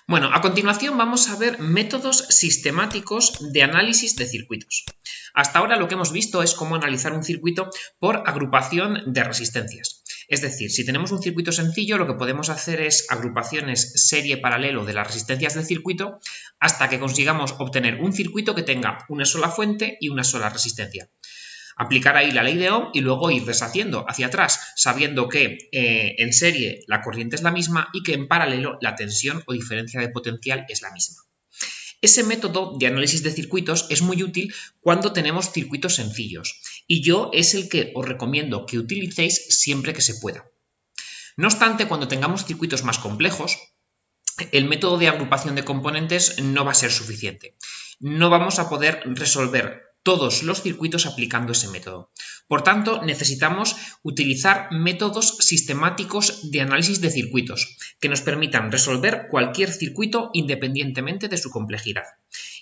Bueno, a continuación vamos a ver métodos sistemáticos de análisis de circuitos. Hasta ahora lo que hemos visto es cómo analizar un circuito por agrupación de resistencias. Es decir, si tenemos un circuito sencillo, lo que podemos hacer es agrupaciones serie paralelo de las resistencias del circuito hasta que consigamos obtener un circuito que tenga una sola fuente y una sola resistencia. Aplicar ahí la ley de Ohm y luego ir deshaciendo hacia atrás, sabiendo que en serie la corriente es la misma y que en paralelo la tensión o diferencia de potencial es la misma. Ese método de análisis de circuitos es muy útil cuando tenemos circuitos sencillos y yo es el que os recomiendo que utilicéis siempre que se pueda. No obstante, cuando tengamos circuitos más complejos, el método de agrupación de componentes no va a ser suficiente. No vamos a poder resolver todos los circuitos aplicando ese método. Por tanto, necesitamos utilizar métodos sistemáticos de análisis de circuitos que nos permitan resolver cualquier circuito independientemente de su complejidad.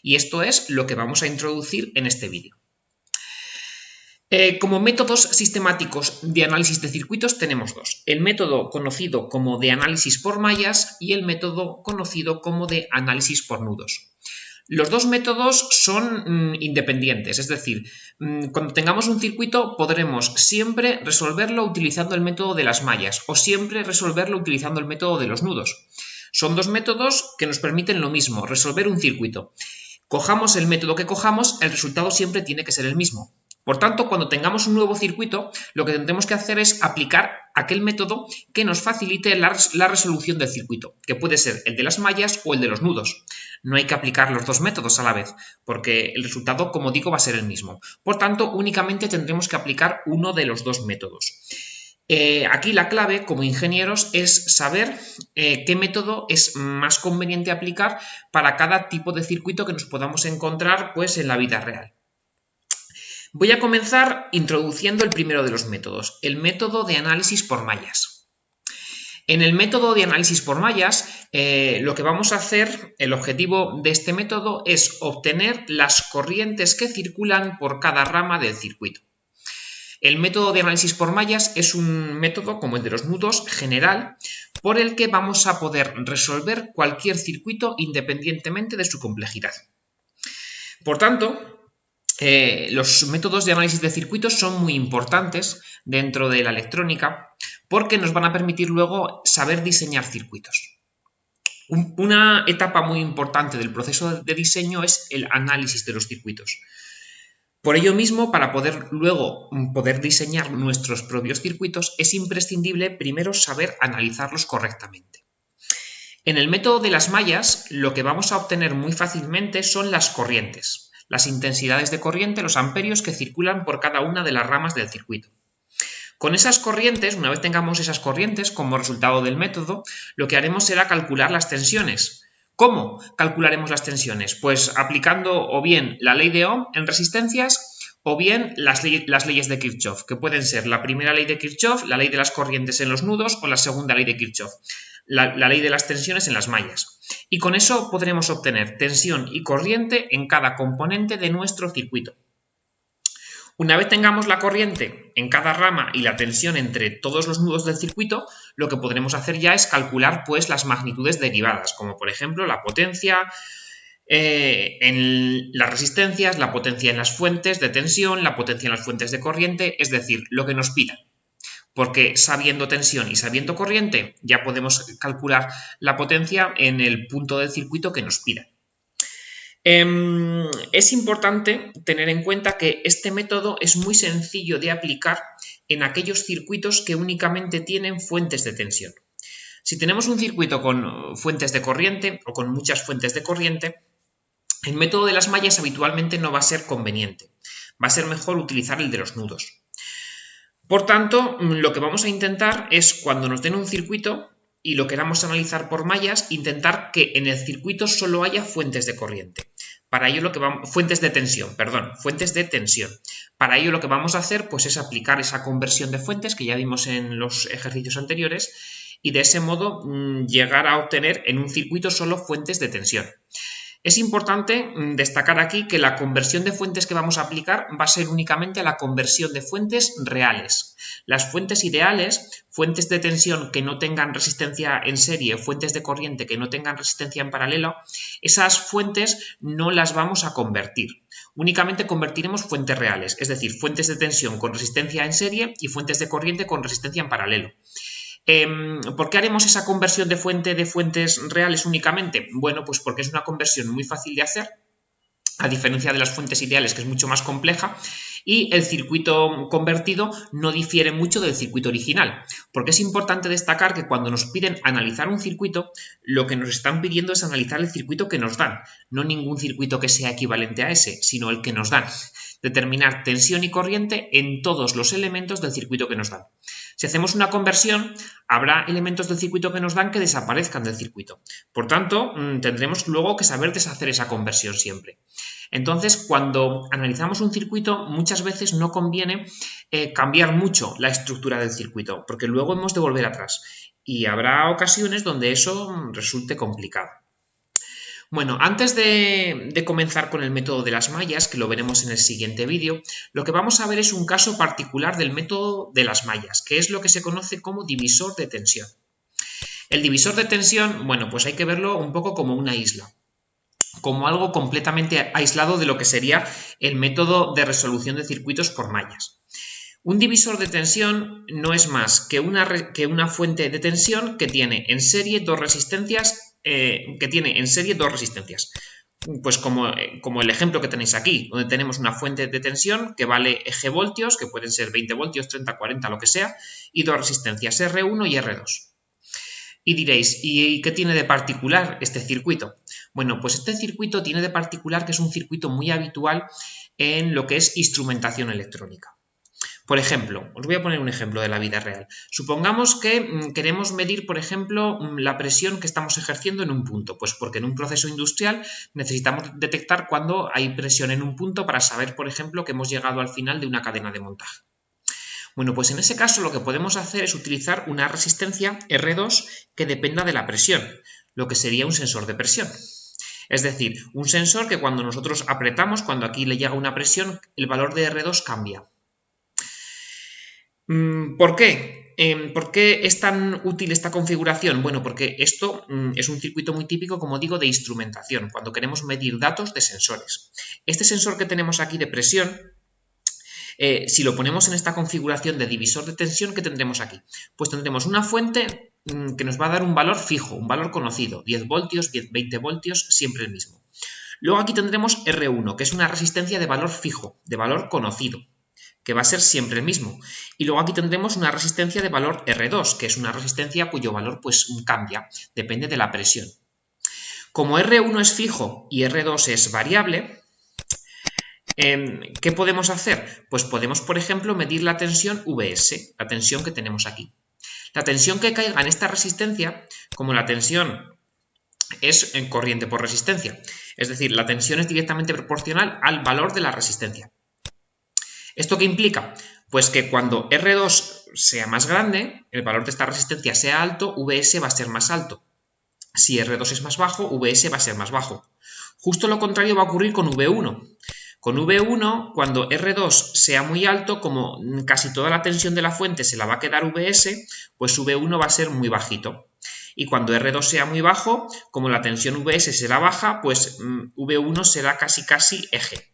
Y esto es lo que vamos a introducir en este vídeo. Como métodos sistemáticos de análisis de circuitos tenemos dos. El método conocido como de análisis por mallas y el método conocido como de análisis por nudos. Los dos métodos son independientes, es decir, cuando tengamos un circuito podremos siempre resolverlo utilizando el método de las mallas o siempre resolverlo utilizando el método de los nudos. Son dos métodos que nos permiten lo mismo, resolver un circuito. Cojamos el método que cojamos, el resultado siempre tiene que ser el mismo. Por tanto, cuando tengamos un nuevo circuito, lo que tendremos que hacer es aplicar aquel método que nos facilite la resolución del circuito, que puede ser el de las mallas o el de los nudos. No hay que aplicar los dos métodos a la vez, porque el resultado, como digo, va a ser el mismo. Por tanto, únicamente tendremos que aplicar uno de los dos métodos. Aquí la clave, como ingenieros, es saber qué método es más conveniente aplicar para cada tipo de circuito que nos podamos encontrar pues, en la vida real. Voy a comenzar introduciendo el primero de los métodos, el método de análisis por mallas. En el método de análisis por mallas, lo que vamos a hacer, el objetivo de este método es obtener las corrientes que circulan por cada rama del circuito. El método de análisis por mallas es un método, como el de los nudos, general, por el que vamos a poder resolver cualquier circuito independientemente de su complejidad. Por tanto, los métodos de análisis de circuitos son muy importantes dentro de la electrónica porque nos van a permitir luego saber diseñar circuitos. Una etapa muy importante del proceso de diseño es el análisis de los circuitos. Por ello mismo, para poder luego diseñar nuestros propios circuitos, es imprescindible primero saber analizarlos correctamente. En el método de las mallas, lo que vamos a obtener muy fácilmente son las corrientes, las intensidades de corriente, los amperios que circulan por cada una de las ramas del circuito. Con esas corrientes, una vez tengamos esas corrientes como resultado del método, lo que haremos será calcular las tensiones. ¿Cómo calcularemos las tensiones? Pues aplicando o bien la ley de Ohm en resistencias o bien las leyes de Kirchhoff, que pueden ser la primera ley de Kirchhoff, la ley de las corrientes en los nudos o la segunda ley de Kirchhoff, la ley de las tensiones en las mallas. Y con eso podremos obtener tensión y corriente en cada componente de nuestro circuito. Una vez tengamos la corriente en cada rama y la tensión entre todos los nudos del circuito, lo que podremos hacer ya es calcular pues, las magnitudes derivadas, como por ejemplo la potencia en las resistencias, la potencia en las fuentes de tensión, la potencia en las fuentes de corriente, es decir, lo que nos pidan. Porque sabiendo tensión y sabiendo corriente ya podemos calcular la potencia en el punto del circuito que nos pida. Es importante tener en cuenta que este método es muy sencillo de aplicar en aquellos circuitos que únicamente tienen fuentes de tensión. Si tenemos un circuito con fuentes de corriente o con muchas fuentes de corriente, el método de las mallas habitualmente no va a ser conveniente. Va a ser mejor utilizar el de los nudos. Por tanto, lo que vamos a intentar es, cuando nos den un circuito y lo queramos analizar por mallas, intentar que en el circuito solo haya fuentes de corriente. Para ello fuentes de tensión. Para ello lo que vamos a hacer pues, es aplicar esa conversión de fuentes que ya vimos en los ejercicios anteriores y de ese modo llegar a obtener en un circuito solo fuentes de tensión. Es importante destacar aquí que la conversión de fuentes que vamos a aplicar va a ser únicamente a la conversión de fuentes reales. Las fuentes ideales, fuentes de tensión que no tengan resistencia en serie, fuentes de corriente que no tengan resistencia en paralelo, esas fuentes no las vamos a convertir. Únicamente convertiremos fuentes reales, es decir, fuentes de tensión con resistencia en serie y fuentes de corriente con resistencia en paralelo. ¿Por qué haremos esa conversión de fuentes reales únicamente? Bueno, pues porque es una conversión muy fácil de hacer, a diferencia de las fuentes ideales, que es mucho más compleja, y el circuito convertido no difiere mucho del circuito original, porque es importante destacar que cuando nos piden analizar un circuito, lo que nos están pidiendo es analizar el circuito que nos dan, no ningún circuito que sea equivalente a ese, sino el que nos dan. Determinar tensión y corriente en todos los elementos del circuito que nos dan. Si hacemos una conversión, habrá elementos del circuito que nos dan que desaparezcan del circuito. Por tanto, tendremos luego que saber deshacer esa conversión siempre. Entonces, cuando analizamos un circuito, muchas veces no conviene cambiar mucho la estructura del circuito, porque luego hemos de volver atrás. Y habrá ocasiones donde eso resulte complicado. Bueno, antes de comenzar con el método de las mallas, que lo veremos en el siguiente vídeo, lo que vamos a ver es un caso particular del método de las mallas, que es lo que se conoce como divisor de tensión. El divisor de tensión, bueno, pues hay que verlo un poco como una isla, como algo completamente aislado de lo que sería el método de resolución de circuitos por mallas. Un divisor de tensión no es más que una fuente de tensión que tiene en serie dos resistencias. Pues como el ejemplo que tenéis aquí, donde tenemos una fuente de tensión que vale G voltios, que pueden ser 20 voltios, 30, 40, lo que sea, y dos resistencias R1 y R2. Y diréis, ¿y qué tiene de particular este circuito? Bueno, pues este circuito tiene de particular que es un circuito muy habitual en lo que es instrumentación electrónica. Por ejemplo, os voy a poner un ejemplo de la vida real. Supongamos que queremos medir, por ejemplo, la presión que estamos ejerciendo en un punto, pues porque en un proceso industrial necesitamos detectar cuando hay presión en un punto para saber, por ejemplo, que hemos llegado al final de una cadena de montaje. Bueno, pues en ese caso lo que podemos hacer es utilizar una resistencia R2 que dependa de la presión, lo que sería un sensor de presión. Es decir, un sensor que cuando nosotros apretamos, cuando aquí le llega una presión, el valor de R2 cambia. ¿Por qué? ¿Por qué es tan útil esta configuración? Bueno, porque esto es un circuito muy típico, como digo, de instrumentación, cuando queremos medir datos de sensores. Este sensor que tenemos aquí de presión, si lo ponemos en esta configuración de divisor de tensión, ¿qué tendremos aquí? Pues tendremos una fuente que nos va a dar un valor fijo, un valor conocido, 10 voltios, 20 voltios, siempre el mismo. Luego aquí tendremos R1, que es una resistencia de valor fijo, de valor conocido, que va a ser siempre el mismo. Y luego aquí tendremos una resistencia de valor R2, que es una resistencia cuyo valor pues cambia, depende de la presión. Como R1 es fijo y R2 es variable, ¿qué podemos hacer? Pues podemos, por ejemplo, medir la tensión Vs, la tensión que tenemos aquí. La tensión que caiga en esta resistencia, como la tensión es en corriente por resistencia, es decir, la tensión es directamente proporcional al valor de la resistencia. ¿Esto qué implica? Pues que cuando R2 sea más grande, el valor de esta resistencia sea alto, Vs va a ser más alto. Si R2 es más bajo, Vs va a ser más bajo. Justo lo contrario va a ocurrir con V1. Con V1, cuando R2 sea muy alto, como casi toda la tensión de la fuente se la va a quedar Vs, pues V1 va a ser muy bajito. Y cuando R2 sea muy bajo, como la tensión Vs será baja, pues V1 será casi eje.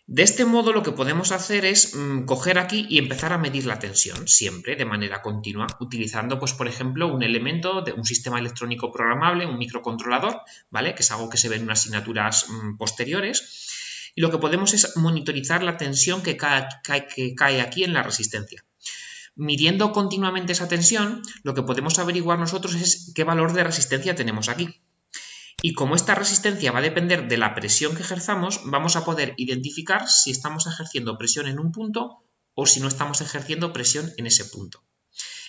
De este modo lo que podemos hacer es coger aquí y empezar a medir la tensión siempre de manera continua, utilizando pues por ejemplo un elemento de un sistema electrónico programable, un microcontrolador, ¿vale? Que es algo que se ve en unas asignaturas posteriores. Y lo que podemos es monitorizar la tensión que cae aquí en la resistencia. Midiendo continuamente esa tensión, lo que podemos averiguar nosotros es qué valor de resistencia tenemos aquí. Y como esta resistencia va a depender de la presión que ejerzamos, vamos a poder identificar si estamos ejerciendo presión en un punto o si no estamos ejerciendo presión en ese punto.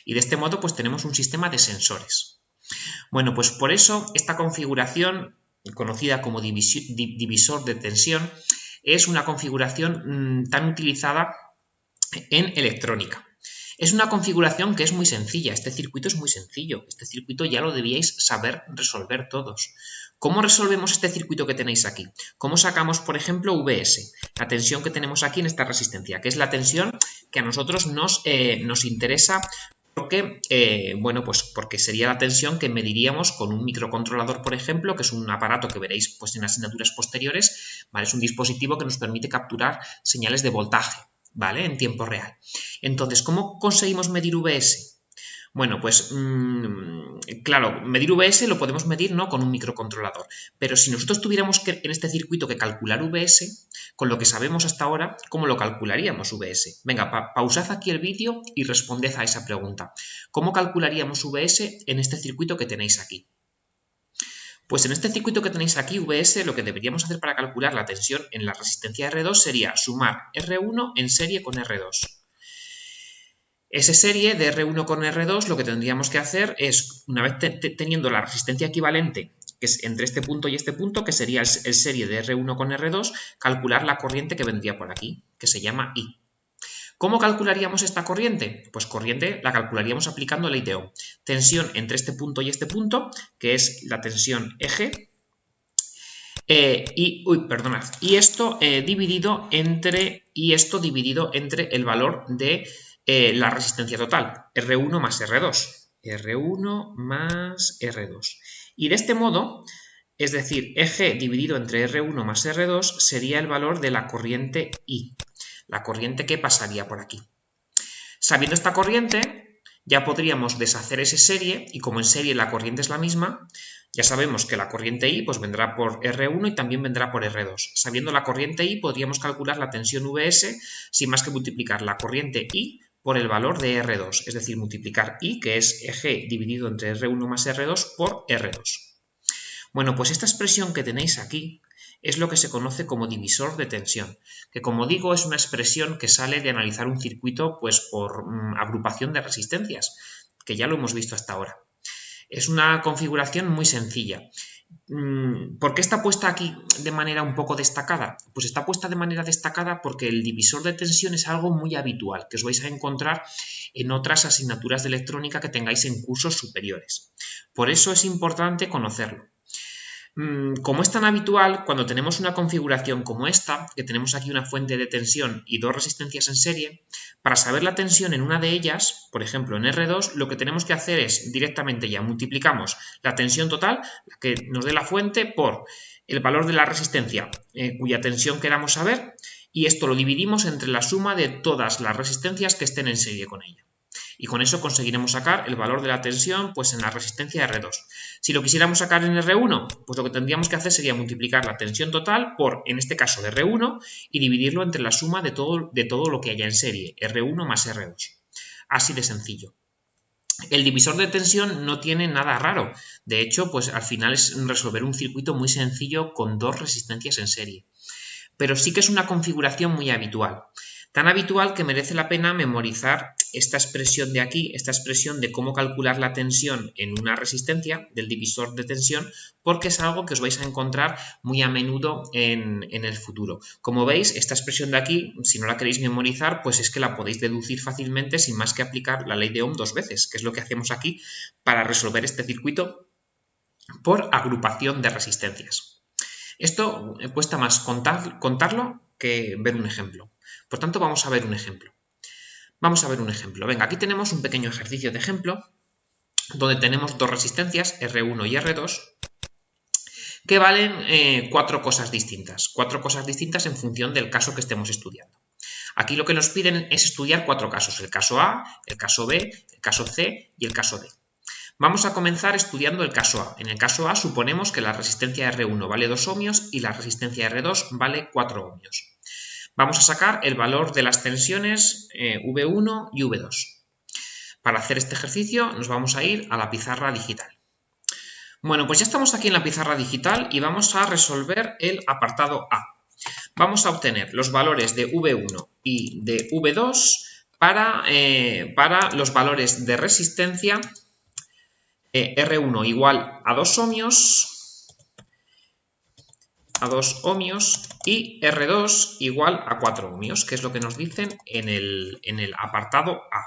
Y de este modo pues tenemos un sistema de sensores. Bueno, pues por eso esta configuración, conocida como divisor de tensión, es una configuración tan utilizada en electrónica. Es una configuración que es muy sencilla, este circuito es muy sencillo, este circuito ya lo debíais saber resolver todos. ¿Cómo resolvemos este circuito que tenéis aquí? ¿Cómo sacamos, por ejemplo, VS? La tensión que tenemos aquí en esta resistencia, que es la tensión que a nosotros nos interesa porque, bueno, pues porque sería la tensión que mediríamos con un microcontrolador, por ejemplo, que es un aparato que veréis pues, en asignaturas posteriores, ¿vale? Es un dispositivo que nos permite capturar señales de voltaje, ¿vale? En tiempo real. Entonces, ¿cómo conseguimos medir VS? Bueno, pues claro, medir VS lo podemos medir ¿no? con un microcontrolador, pero si nosotros tuviéramos que, en este circuito que calcular VS, con lo que sabemos hasta ahora, ¿cómo lo calcularíamos VS? Venga, pausad aquí el vídeo y responded a esa pregunta. ¿Cómo calcularíamos VS en este circuito que tenéis aquí? Pues en este circuito que tenéis aquí, VS, lo que deberíamos hacer para calcular la tensión en la resistencia R2 sería sumar R1 en serie con R2. Esa serie de R1 con R2 lo que tendríamos que hacer es, una vez teniendo la resistencia equivalente, que es entre este punto y este punto, que sería el serie de R1 con R2, calcular la corriente que vendría por aquí, que se llama I. ¿Cómo calcularíamos esta corriente? Pues corriente la calcularíamos aplicando ley de Ohm. Tensión entre este punto y este punto, que es la tensión eje, y esto dividido entre el valor de la resistencia total, R1 más R2. R1 más R2. Y de este modo, es decir, EG dividido entre R1 más R2 sería el valor de la corriente I, la corriente que pasaría por aquí. Sabiendo esta corriente, ya podríamos deshacer esa serie, y como en serie la corriente es la misma, ya sabemos que la corriente I pues, vendrá por R1 y también vendrá por R2. Sabiendo la corriente I, podríamos calcular la tensión VS sin más que multiplicar la corriente I por el valor de R2, es decir, multiplicar I, que es EG dividido entre R1 más R2, por R2. Bueno, pues esta expresión que tenéis aquí es lo que se conoce como divisor de tensión, que como digo es una expresión que sale de analizar un circuito pues, por agrupación de resistencias, que ya lo hemos visto hasta ahora. Es una configuración muy sencilla. ¿Por qué está puesta aquí de manera un poco destacada? Pues está puesta de manera destacada porque el divisor de tensión es algo muy habitual, que os vais a encontrar en otras asignaturas de electrónica que tengáis en cursos superiores. Por eso es importante conocerlo. Como es tan habitual, cuando tenemos una configuración como esta, que tenemos aquí una fuente de tensión y dos resistencias en serie, para saber la tensión en una de ellas, por ejemplo en R2, lo que tenemos que hacer es directamente ya multiplicamos la tensión total, la que nos dé la fuente, por el valor de la resistencia cuya tensión queramos saber, y esto lo dividimos entre la suma de todas las resistencias que estén en serie con ella. Y con eso conseguiremos sacar el valor de la tensión pues, en la resistencia R2. Si lo quisiéramos sacar en R1, pues lo que tendríamos que hacer sería multiplicar la tensión total por, en este caso, de R1 y dividirlo entre la suma de todo lo que haya en serie, R1 más R2. Así de sencillo. El divisor de tensión no tiene nada raro. De hecho, pues al final es resolver un circuito muy sencillo con dos resistencias en serie. Pero sí que es una configuración muy habitual. Tan habitual que merece la pena memorizar esta expresión de aquí, esta expresión de cómo calcular la tensión en una resistencia, del divisor de tensión, porque es algo que os vais a encontrar muy a menudo en el futuro. Como veis, esta expresión de aquí, si no la queréis memorizar, pues es que la podéis deducir fácilmente sin más que aplicar la ley de Ohm dos veces, que es lo que hacemos aquí para resolver este circuito por agrupación de resistencias. Esto cuesta más contarlo que ver un ejemplo. Por tanto, vamos a ver un ejemplo. Venga, aquí tenemos un pequeño ejercicio de ejemplo donde tenemos dos resistencias, R1 y R2, que valen cuatro cosas distintas en función del caso que estemos estudiando. Aquí lo que nos piden es estudiar cuatro casos, el caso A, el caso B, el caso C y el caso D. Vamos a comenzar estudiando el caso A. En el caso A suponemos que la resistencia R1 vale 2 ohmios y la resistencia R2 vale 4 ohmios. Vamos a sacar el valor de las tensiones V1 y V2. Para hacer este ejercicio nos vamos a ir a la pizarra digital. Bueno, pues ya estamos aquí en la pizarra digital y vamos a resolver el apartado A. Vamos a obtener los valores de V1 y de V2 para los valores de resistencia R1 igual a 2 ohmios y R2 igual a 4 ohmios, que es lo que nos dicen en el apartado A.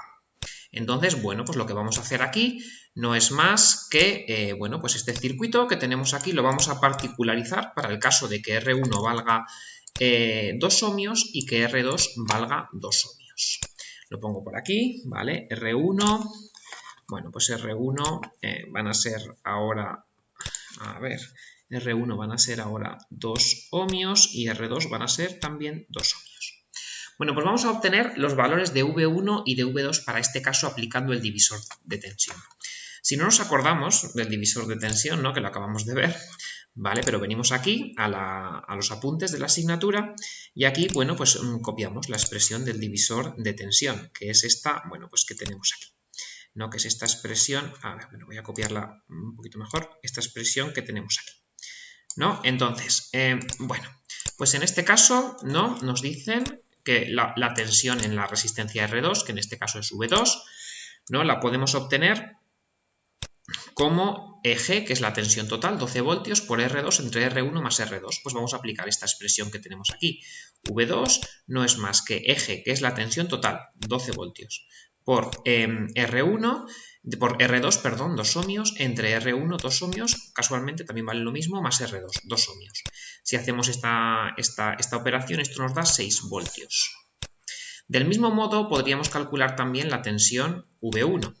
Entonces, bueno, pues lo que vamos a hacer aquí no es más que, bueno, pues este circuito que tenemos aquí lo vamos a particularizar para el caso de que R1 valga 2 ohmios y que R2 valga 2 ohmios. Lo pongo por aquí, ¿vale? R1, bueno, pues R1 van a ser ahora, a ver, R1 van a ser ahora 2 ohmios y R2 van a ser también 2 ohmios. Bueno, pues vamos a obtener los valores de V1 y de V2 para este caso aplicando el divisor de tensión. Si no nos acordamos del divisor de tensión, ¿no?, que lo acabamos de ver, ¿vale? Pero venimos aquí a los apuntes de la asignatura y aquí, bueno, pues copiamos la expresión del divisor de tensión, que es esta, bueno, pues que tenemos aquí, ¿no? Que es esta expresión, a ver, bueno, voy a copiarla un poquito mejor, esta expresión que tenemos aquí, ¿no? Entonces, bueno, pues en este caso, ¿no?, nos dicen que la tensión en la resistencia R2, que en este caso es V2, ¿no?, la podemos obtener como G, que es la tensión total, 12 voltios por R2 entre R1 más R2. Pues vamos a aplicar esta expresión que tenemos aquí. V2 no es más que G, que es la tensión total, 12 voltios, por R1, por R2, perdón, 2 ohmios, entre R1, 2 ohmios, casualmente también vale lo mismo, más R2, 2 ohmios. Si hacemos esta operación, esto nos da 6 voltios. Del mismo modo, podríamos calcular también la tensión V1.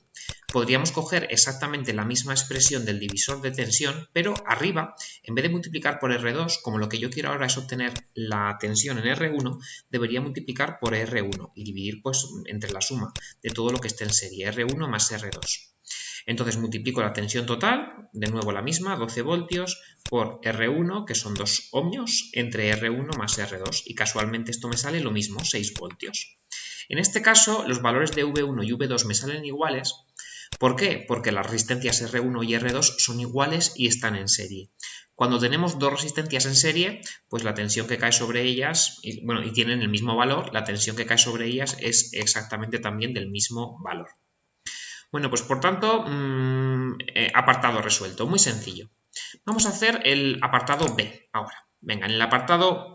Podríamos coger exactamente la misma expresión del divisor de tensión, pero arriba, en vez de multiplicar por R2, como lo que yo quiero ahora es obtener la tensión en R1, debería multiplicar por R1 y dividir pues entre la suma de todo lo que esté en serie, R1 más R2. Entonces multiplico la tensión total, de nuevo la misma, 12 voltios, por R1, que son 2 ohmios, entre R1 más R2, y casualmente esto me sale lo mismo, 6 voltios. En este caso, los valores de V1 y V2 me salen iguales. ¿Por qué? Porque las resistencias R1 y R2 son iguales y están en serie. Cuando tenemos dos resistencias en serie, pues la tensión que cae sobre ellas, y tienen el mismo valor, la tensión que cae sobre ellas es exactamente también del mismo valor. Bueno, pues por tanto, apartado resuelto, muy sencillo. Vamos a hacer el apartado B ahora. Venga, en el apartado,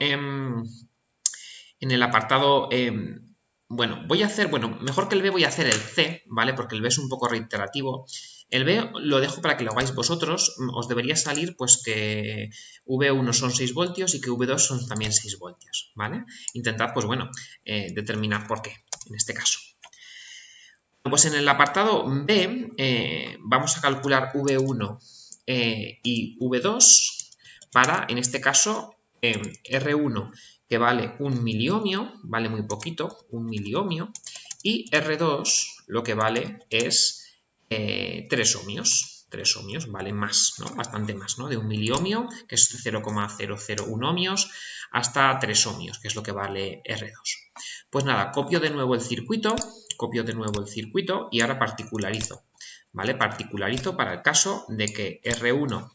bueno, voy a hacer, mejor que el B voy a hacer el C, ¿vale? Porque el B es un poco reiterativo. El B lo dejo para que lo hagáis vosotros. Os debería salir pues que V1 son 6 voltios y que V2 son también 6 voltios, ¿vale? Intentad, pues bueno, determinar por qué, en este caso. Pues en el apartado B vamos a calcular V1 y V2 para, en este caso, R1, que vale 1 miliohmio, vale muy poquito, 1 miliohmio, y R2 lo que vale es 3 ohmios. 3 ohmios vale más, ¿no? Bastante más, ¿no? De 1 miliohmio, que es 0,001 ohmios, hasta 3 ohmios, que es lo que vale R2. Pues nada, copio de nuevo el circuito y ahora particularizo, ¿vale? Particularizo para el caso de que R1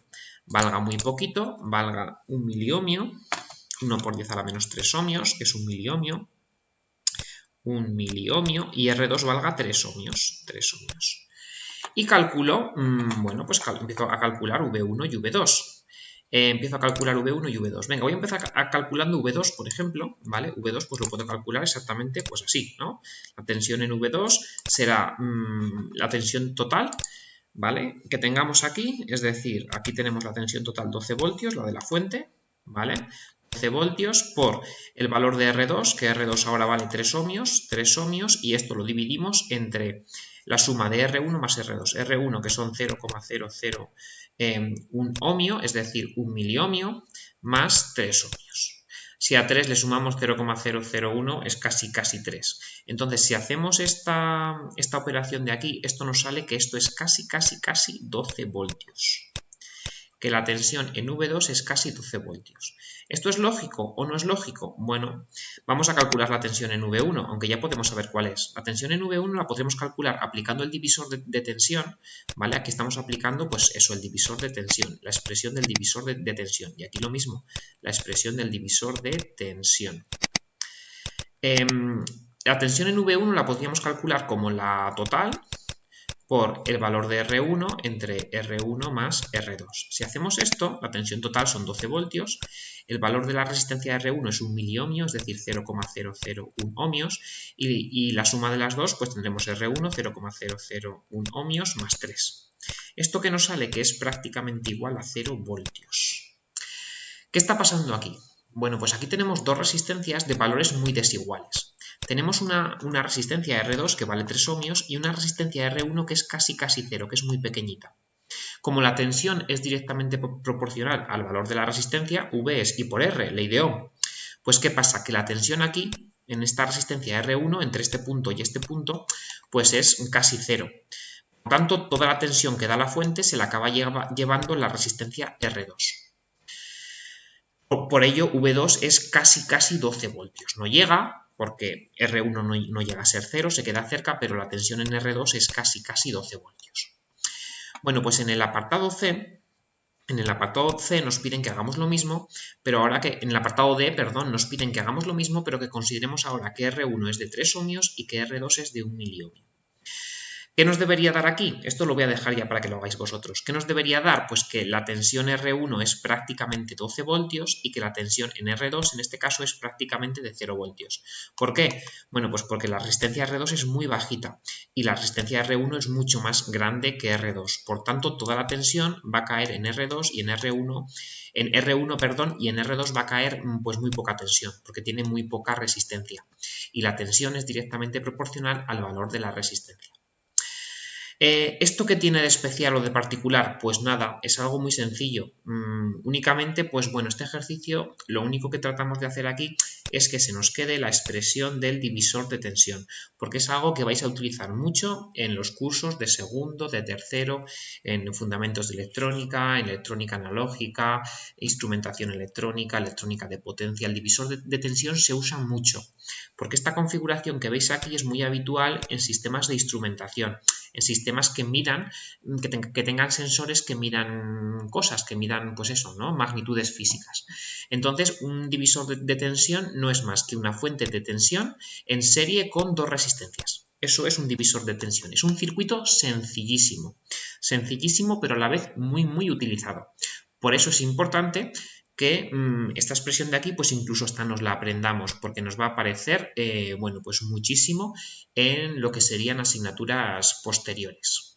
valga muy poquito, valga 1 miliohmio, 1 por 10 a la menos 3 ohmios, que es 1 miliohmio, y R2 valga 3 ohmios, 3 ohmios. Y calculo, bueno, pues empiezo a calcular V1 y V2. Empiezo a calcular V1 y V2. Venga, voy a empezar calculando V2, por ejemplo, ¿vale? V2 pues lo puedo calcular exactamente pues así, ¿no? La tensión en V2 será la tensión total, ¿vale?, que tengamos aquí, es decir, aquí tenemos la tensión total 12 voltios, la de la fuente, ¿vale? 12 voltios por el valor de R2, que R2 ahora vale 3 ohmios, y esto lo dividimos entre la suma de R1 más R2. R1, que son 0,001 ohmio, es decir, 1 miliohmio, más 3 ohmios. Si a 3 le sumamos 0,001 es casi 3. Entonces, si hacemos esta operación de aquí, esto nos sale que esto es casi 12 voltios. Que la tensión en V2 es casi 12 voltios. ¿Esto es lógico o no es lógico? Bueno, vamos a calcular la tensión en V1, aunque ya podemos saber cuál es. La tensión en V1 la podremos calcular aplicando el divisor de tensión, ¿vale? Aquí estamos aplicando, pues eso, el divisor de tensión, la expresión del divisor de tensión. Y aquí lo mismo, la expresión del divisor de tensión. La tensión en V1 la podríamos calcular como la total por el valor de R1 entre R1 más R2. Si hacemos esto, la tensión total son 12 voltios, el valor de la resistencia de R1 es 1 miliohmio, es decir, 0,001 ohmios, y la suma de las dos, pues tendremos R1 0,001 ohmios más 3. ¿Esto que nos sale? Que es prácticamente igual a 0 voltios. ¿Qué está pasando aquí? Bueno, pues aquí tenemos dos resistencias de valores muy desiguales. Tenemos una resistencia R2 que vale 3 ohmios y una resistencia R1 que es casi 0, que es muy pequeñita. Como la tensión es directamente proporcional al valor de la resistencia, V es I por R, ley de Ohm. Pues ¿qué pasa? Que la tensión aquí, en esta resistencia R1, entre este punto y este punto, pues es casi 0. Por tanto, toda la tensión que da la fuente se la acaba llevando la resistencia R2. Por ello, V2 es casi 12 voltios. No llega, porque R1 no llega a ser 0, se queda cerca, pero la tensión en R2 es casi 12 voltios. Bueno, pues en el apartado C nos piden que hagamos lo mismo, pero ahora que en el apartado D, perdón, nos piden que hagamos lo mismo, pero que consideremos ahora que R1 es de 3 ohmios y que R2 es de 1 miliohmio. ¿Qué nos debería dar aquí? Esto lo voy a dejar ya para que lo hagáis vosotros. ¿Qué nos debería dar? Pues que la tensión R1 es prácticamente 12 voltios y que la tensión en R2 en este caso es prácticamente de 0 voltios. ¿Por qué? Bueno, pues porque la resistencia R2 es muy bajita y la resistencia R1 es mucho más grande que R2. Por tanto, toda la tensión va a caer en R2 y en R1, y en R2 va a caer pues muy poca tensión porque tiene muy poca resistencia y la tensión es directamente proporcional al valor de la resistencia. ¿Esto qué tiene de especial o de particular? Pues nada, es algo muy sencillo. Únicamente, pues bueno, este ejercicio lo único que tratamos de hacer aquí es que se nos quede la expresión del divisor de tensión, porque es algo que vais a utilizar mucho en los cursos de segundo, de tercero, en fundamentos de electrónica, en electrónica analógica, instrumentación electrónica, electrónica de potencia. El divisor de tensión se usa mucho, porque esta configuración que veis aquí es muy habitual en sistemas de instrumentación, en sistemas que midan, que tengan sensores que midan cosas, que midan, pues eso, ¿no? Magnitudes físicas. Entonces, un divisor de tensión no es más que una fuente de tensión en serie con dos resistencias. Eso es un divisor de tensión. Es un circuito sencillísimo, pero a la vez muy utilizado. Por eso es importante que esta expresión de aquí, pues incluso hasta nos la aprendamos, porque nos va a aparecer, bueno, pues muchísimo en lo que serían asignaturas posteriores.